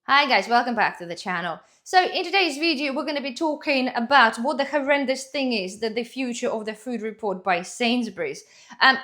Hi guys, welcome back to the channel. So in today's video, we're going to be talking about what the horrendous thing is that the future of the food report by Sainsbury's.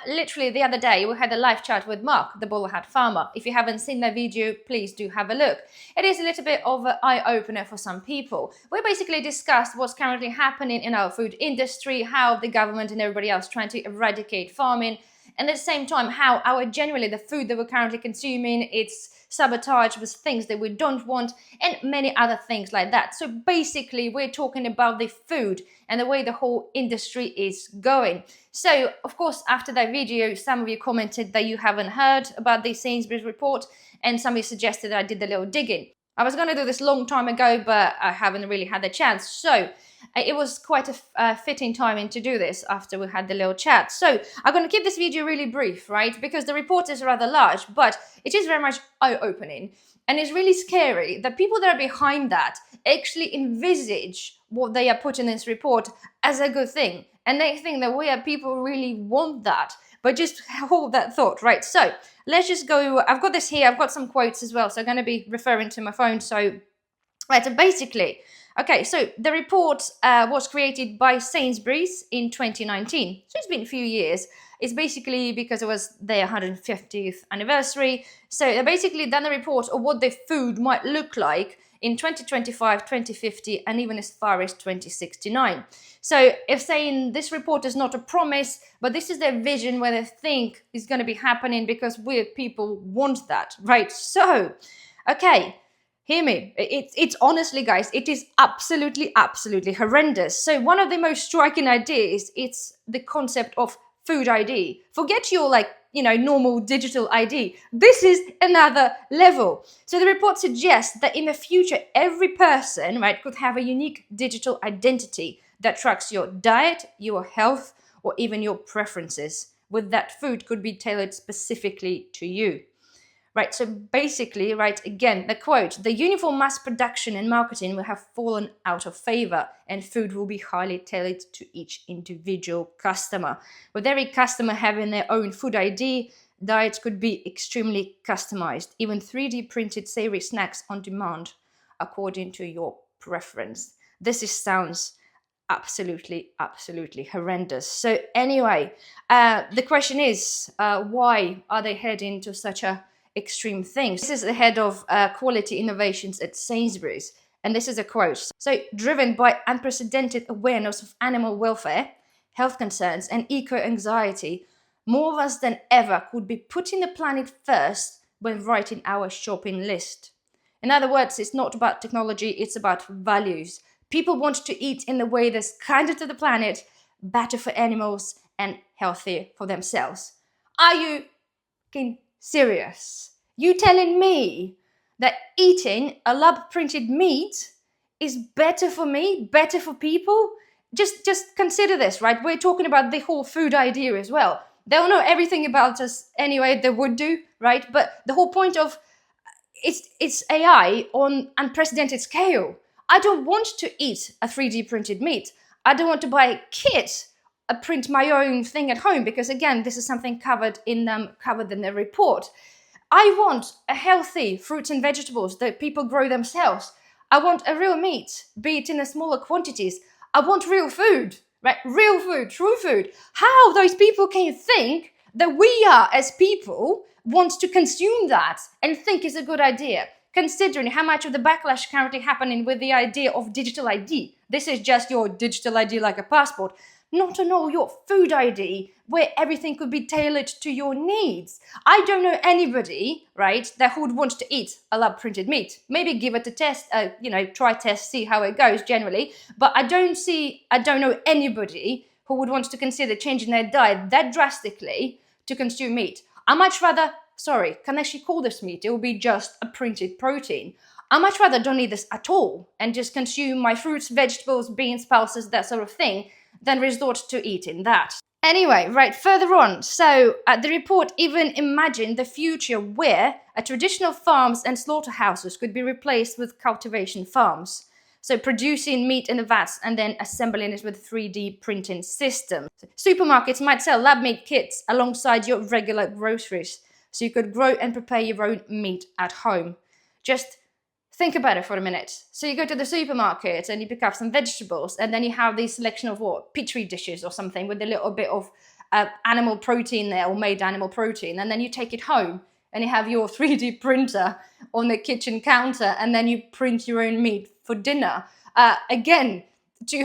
Literally the other day, we had a live chat with Mark, the bowler hat farmer. If you haven't seen that video, please do have a look. It is a little bit of an eye-opener for some people. We basically discussed what's currently happening in our food industry, how the government and everybody else trying to eradicate farming, and at the same time, how generally the food that we're currently consuming, it's sabotaged with things that we don't want and many other things like that. So basically, we're talking about the food and the way the whole industry is going. So, of course, after that video, some of you commented that you haven't heard about the Sainsbury's report, and somebody suggested that I did a little digging. I was going to do this long time ago, but I haven't really had the chance. So it was quite a fitting timing to do this after we had the little chat. So I'm going to keep this video really brief, right? Because the report is rather large, but it is very much eye-opening. And it's really scary that people that are behind that actually envisage what they are putting in this report as a good thing. And they think that we are people really want that. But just hold that thought, right? So let's just go. I've got this here. I've got some quotes as well. So I'm going to be referring to my phone. So, right, so basically, okay, so the report was created by Sainsbury's in 2019. So it's been a few years. It's basically because it was their 150th anniversary. So they basically done a report of what their food might look like in 2025, 2050, and even as far as 2069. So if saying this report is not a promise, but this is their vision where they think is going to be happening because we people want that, right? So, okay. Hear me. It's honestly, guys, it is absolutely horrendous. So one of the most striking ideas, it's the concept of food ID. Forget your normal digital ID. This is another level. So the report suggests that in the future, every person, right, could have a unique digital identity that tracks your diet, your health, or even your preferences. With that, food could be tailored specifically to you. Right, so basically, right, again, the quote, the uniform mass production and marketing will have fallen out of favor and food will be highly tailored to each individual customer. With every customer having their own food ID, diets could be extremely customized, even 3D printed savory snacks on demand, according to your preference. This sounds absolutely horrendous. So anyway, the question is, why are they heading to such a extreme things? This is the head of quality innovations at Sainsbury's, and this is a quote. So, driven by unprecedented awareness of animal welfare, health concerns, and eco-anxiety, more of us than ever could be putting the planet first when writing our shopping list. In other words, it's not about technology, it's about values. People want to eat in the way that's kinder to the planet, better for animals, and healthier for themselves. Are you serious? You telling me that eating a lab-printed meat is better for me, better for people? Just consider this, right? We're talking about the whole food idea as well. They don't know everything about us anyway, they would do, right? But the whole point of it's AI on unprecedented scale. I don't want to eat a 3D printed meat. I don't want to buy a kit, print my own thing at home, because again, this is something covered in the report. I want a healthy fruits and vegetables that people grow themselves. I want a real meat, be it in a smaller quantities. I want real food, right? Real food, true food. How those people can think that we are, as people, want to consume that and think is a good idea, considering how much of the backlash currently happening with the idea of digital ID. This is just your digital ID like a passport, not to know your food ID, where everything could be tailored to your needs. I don't know anybody, right, that would want to eat a lab-printed meat. Maybe give it a test, try test, see how it goes generally. But I don't know anybody who would want to consider changing their diet that drastically to consume meat. I much rather, can I actually call this meat? It will be just a printed protein. I much rather don't eat this at all and just consume my fruits, vegetables, beans, pulses, that sort of thing, than resort to eating that. Anyway, right, further on. So the report even imagined the future where traditional farms and slaughterhouses could be replaced with cultivation farms. So producing meat in the vats and then assembling it with 3D printing systems. Supermarkets might sell lab meat kits alongside your regular groceries, so you could grow and prepare your own meat at home. Just Think about it for a minute. So you go to the supermarket and you pick up some vegetables, and then you have this selection of what, petri dishes or something with a little bit of animal protein there, or made animal protein, and then you take it home and you have your 3D printer on the kitchen counter, and then you print your own meat for dinner. Again, to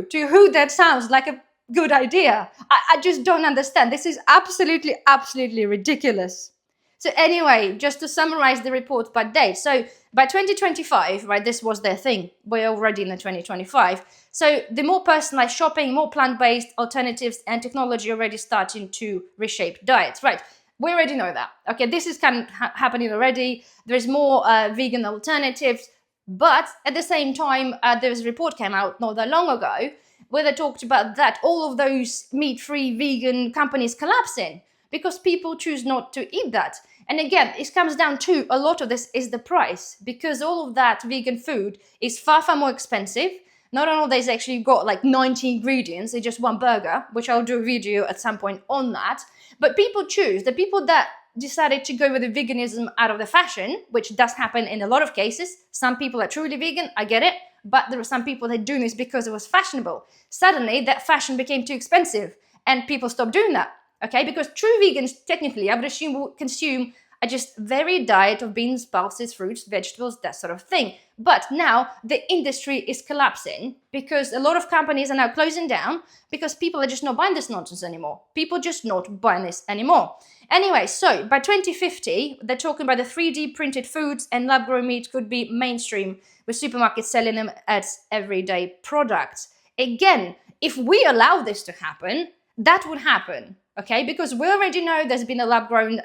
who that sounds like a good idea? I just don't understand. This is absolutely ridiculous. So anyway, just to summarize the report by date. So by 2025, right, this was their thing. We're already in the 2025. So the more personalized shopping, more plant-based alternatives, and technology already starting to reshape diets, right? We already know that. Okay, this is kind of happening already. There's more vegan alternatives. But at the same time, there's a report came out not that long ago where they talked about that all of those meat-free vegan companies collapsing because people choose not to eat that. And again, it comes down to a lot of this is the price, because all of that vegan food is far more expensive. Not only they've actually got like 90 ingredients in just one burger, which I'll do a video at some point on that, but people choose. The people that decided to go with the veganism out of the fashion, which does happen in a lot of cases. Some people are truly vegan, I get it, but there are some people that do this because it was fashionable. Suddenly, that fashion became too expensive, and people stopped doing that, okay? Because true vegans, technically, I would assume, will consume a just varied diet of beans, pulses, fruits, vegetables, that sort of thing. But now the industry is collapsing because a lot of companies are now closing down because people are just not buying this nonsense anymore. People just not buying this anymore. Anyway, so by 2050, they're talking about the 3D printed foods and lab-grown meat could be mainstream, with supermarkets selling them as everyday products. Again, if we allow this to happen, that would happen, okay? Because we already know there's been a lab-grown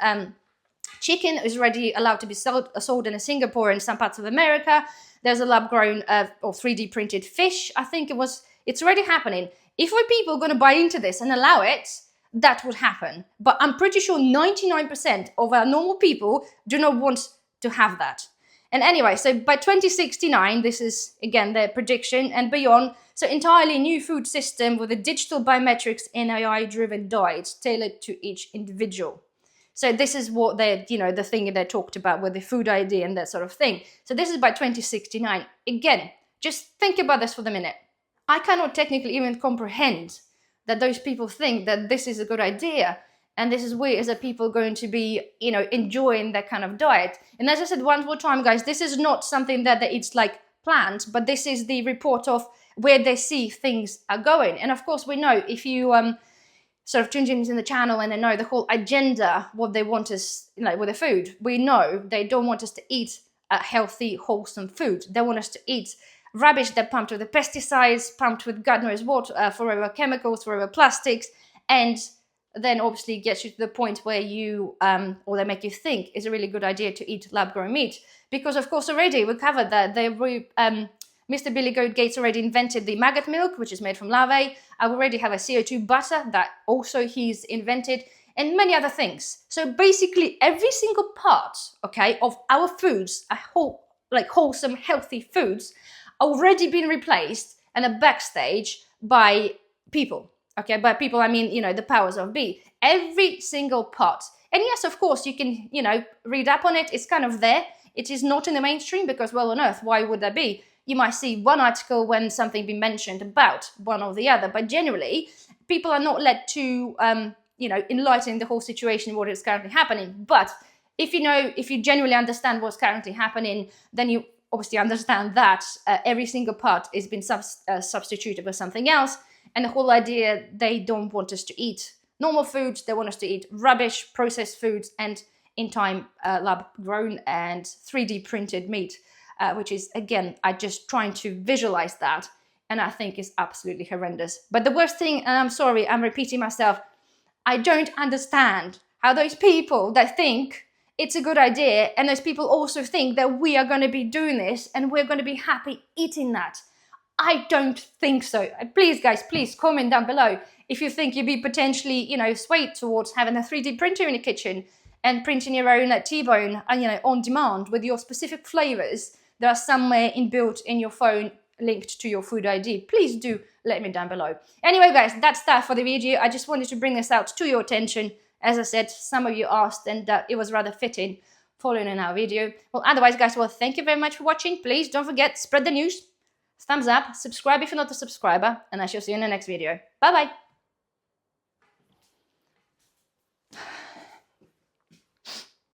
chicken is already allowed to be sold in Singapore and some parts of America. There's a lab-grown or 3D printed fish. I think it's already happening. If we people are going to buy into this and allow it, that would happen. But I'm pretty sure 99% of our normal people do not want to have that. And anyway, so by 2069, this is, again, their prediction and beyond, so entirely new food system with a digital biometrics and AI-driven diets tailored to each individual. So this is what they, the thing they talked about with the food ID and that sort of thing. So this is by 2069. Again, just think about this for the minute. I cannot technically even comprehend that those people think that this is a good idea. And this is we as a people going to be, enjoying that kind of diet. And as I said one more time, guys, this is not something that it's like planned, but this is the report of where they see things are going. And of course, we know if you sort of tuned into the channel and they know the whole agenda, what they want us, with the food. We know they don't want us to eat healthy, wholesome food. They want us to eat rubbish that pumped with the pesticides, pumped with God knows what, forever chemicals, forever plastics, and then obviously gets you to the point where you, or they make you think it's a really good idea to eat lab-grown meat. Because of course already we covered that Mr. Billy Goat Gates already invented the maggot milk, which is made from larvae. I already have a CO2 butter that also he's invented, and many other things. So basically every single part, okay, of our foods, wholesome, healthy foods, already been replaced and a backstage by people. Okay, by people, I mean, the powers of be. Every single part. And yes, of course, you can, read up on it. It's kind of there. It is not in the mainstream because, well on earth, why would that be? You might see one article when something be mentioned about one or the other, but generally, people are not led to, enlighten the whole situation, what is currently happening. But if you genuinely understand what's currently happening, then you obviously understand that every single part is being substituted with something else. And the whole idea, they don't want us to eat normal foods, they want us to eat rubbish, processed foods, and in time, lab-grown and 3D printed meat. Which is, again, I just trying to visualize that, and I think is absolutely horrendous. But the worst thing, and I'm sorry, I'm repeating myself, I don't understand how those people that think it's a good idea, and those people also think that we are going to be doing this, and we're going to be happy eating that. I don't think so. Please, guys, please comment down below if you think you'd be potentially, swayed towards having a 3D printer in the kitchen and printing your own T-bone, on demand with your specific flavors. There are somewhere inbuilt in your phone linked to your food ID. Please do let me down below. Anyway, guys, that's that for the video. I just wanted to bring this out to your attention. As I said, some of you asked, and it was rather fitting following in our video. Well, otherwise, guys, well, thank you very much for watching. Please don't forget, spread the news, thumbs up, subscribe if you're not a subscriber, and I shall see you in the next video. Bye-bye.